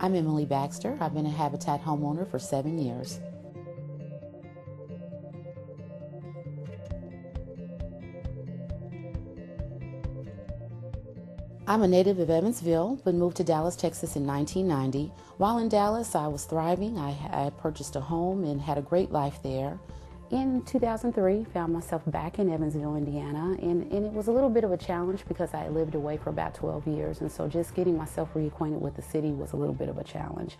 I'm Emily Baxter. I've been a Habitat homeowner for 7 years. I'm a native of Evansville, but moved to Dallas, Texas in 1990. While in Dallas, I was thriving. I purchased a home and had a great life there. In 2003, found myself back in Evansville, Indiana, and it was a little bit of a challenge because I lived away for about 12 years, and so just getting myself reacquainted with the city was a little bit of a challenge.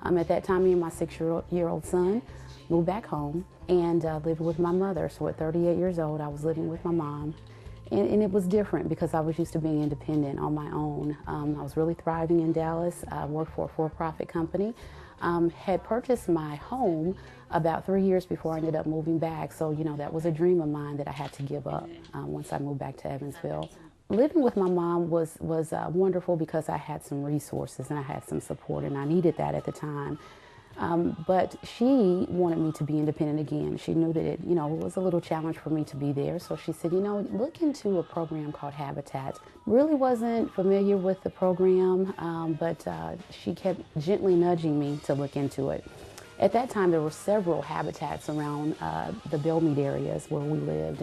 At that time, me and my 6-year-old son moved back home and lived with my mother. So at 38 years old, I was living with my mom. And it was different because I was used to being independent on my own. I was really thriving in Dallas. I worked for a for-profit company. Had purchased my home about 3 years before I ended up moving back. So, that was a dream of mine that I had to give up once I moved back to Evansville. Living with my mom was wonderful because I had some resources and I had some support, and I needed that at the time. But she wanted me to be independent again. She knew that it was a little challenge for me to be there. So she said, look into a program called Habitat. Really wasn't familiar with the program, but she kept gently nudging me to look into it. At that time, there were several habitats around the Belmead areas where we lived.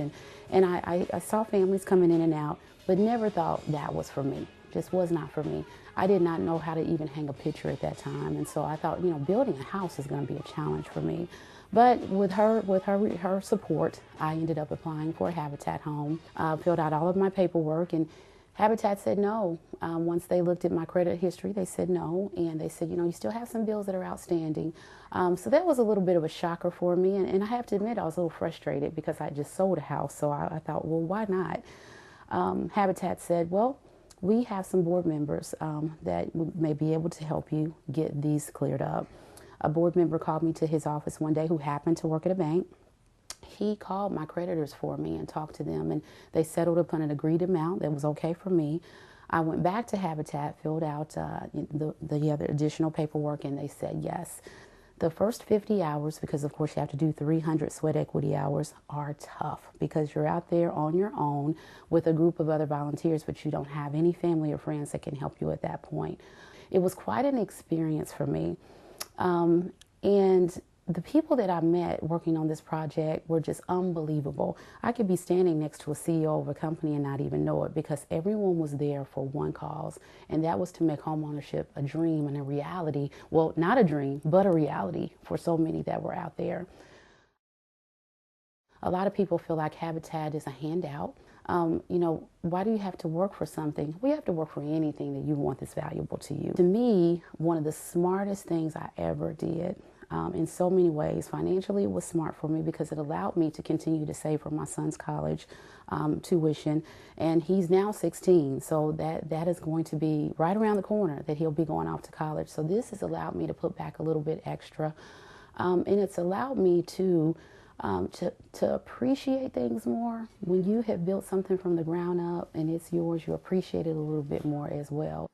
And I saw families coming in and out, but never thought that was for me. Just was not for me. I did not know how to even hang a picture at that time, and so I thought, building a house is going to be a challenge for me. But with her support, I ended up applying for a Habitat home, filled out all of my paperwork, and Habitat said no. Once they looked at my credit history, they said no, and they said, you still have some bills that are outstanding. So that was a little bit of a shocker for me, and I have to admit I was a little frustrated because I just sold a house, so I thought, well, why not? Habitat said, well, we have some board members that may be able to help you get these cleared up. A board member called me to his office one day who happened to work at a bank. He called my creditors for me and talked to them, and they settled upon an agreed amount that was okay for me. I went back to Habitat, filled out the other additional paperwork, and they said yes. The first 50 hours, because of course you have to do 300 sweat equity hours, are tough because you're out there on your own with a group of other volunteers, but you don't have any family or friends that can help you at that point. It was quite an experience for me. And the people that I met working on this project were just unbelievable. I could be standing next to a CEO of a company and not even know it because everyone was there for one cause, and that was to make homeownership a dream and a reality. Well, not a dream, but a reality for so many that were out there. A lot of people feel like Habitat is a handout. Why do you have to work for something? We have to work for anything that you want that's valuable to you. To me, one of the smartest things I ever did in so many ways. Financially, it was smart for me because it allowed me to continue to save for my son's college tuition, and he's now 16, so that is going to be right around the corner that he'll be going off to college. So this has allowed me to put back a little bit extra, and it's allowed me to appreciate things more. When you have built something from the ground up and it's yours, you appreciate it a little bit more as well.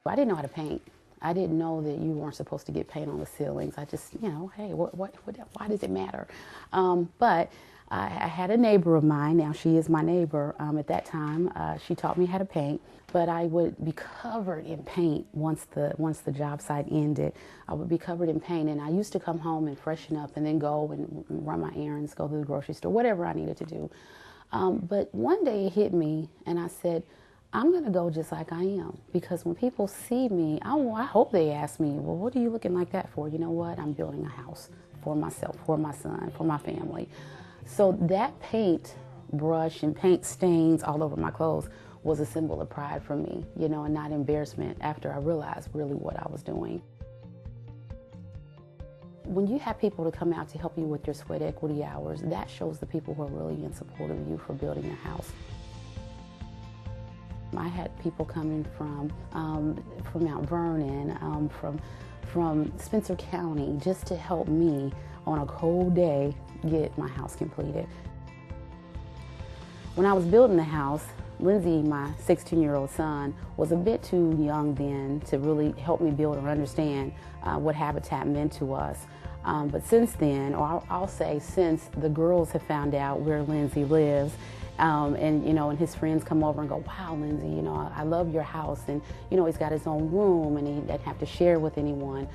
I didn't know how to paint. I didn't know that you weren't supposed to get paint on the ceilings. I just, hey, why does it matter? But I had a neighbor of mine. Now she is my neighbor. At that time, she taught me how to paint, but I would be covered in paint once the job site ended. I would be covered in paint, and I used to come home and freshen up and then go and run my errands, go to the grocery store, whatever I needed to do. But one day it hit me, and I said, I'm going to go just like I am, because when people see me, I hope they ask me, well, what are you looking like that for? You know what? I'm building a house for myself, for my son, for my family. So that paint brush and paint stains all over my clothes was a symbol of pride for me, and not embarrassment after I realized really what I was doing. When you have people to come out to help you with your sweat equity hours, that shows the people who are really in support of you for building your house. I had people coming from Mount Vernon, from Spencer County, just to help me on a cold day get my house completed. When I was building the house, Lindsay, my 16-year-old son, was a bit too young then to really help me build or understand what Habitat meant to us. But since then, or I'll say since the girls have found out where Lindsay lives, And you know, and his friends come over and go, wow, Lindsay, you know, I love your house, and you know, he's got his own room and he doesn't have to share with anyone.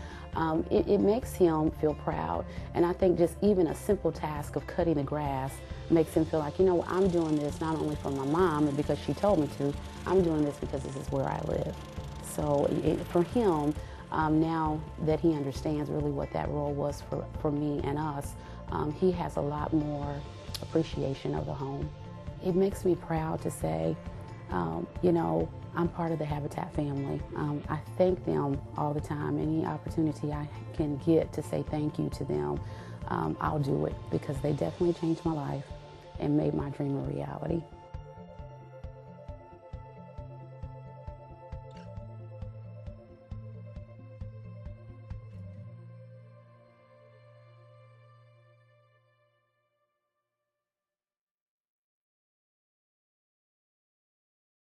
It makes him feel proud. And I think just even a simple task of cutting the grass makes him feel like, you know, I'm doing this not only for my mom and because she told me to, I'm doing this because this is where I live. So for him, now that he understands really what that role was for me and us, he has a lot more appreciation of the home. It makes me proud to say, you know, I'm part of the Habitat family. I thank them all the time. Any opportunity I can get to say thank you to them, I'll do it, because they definitely changed my life and made my dream a reality.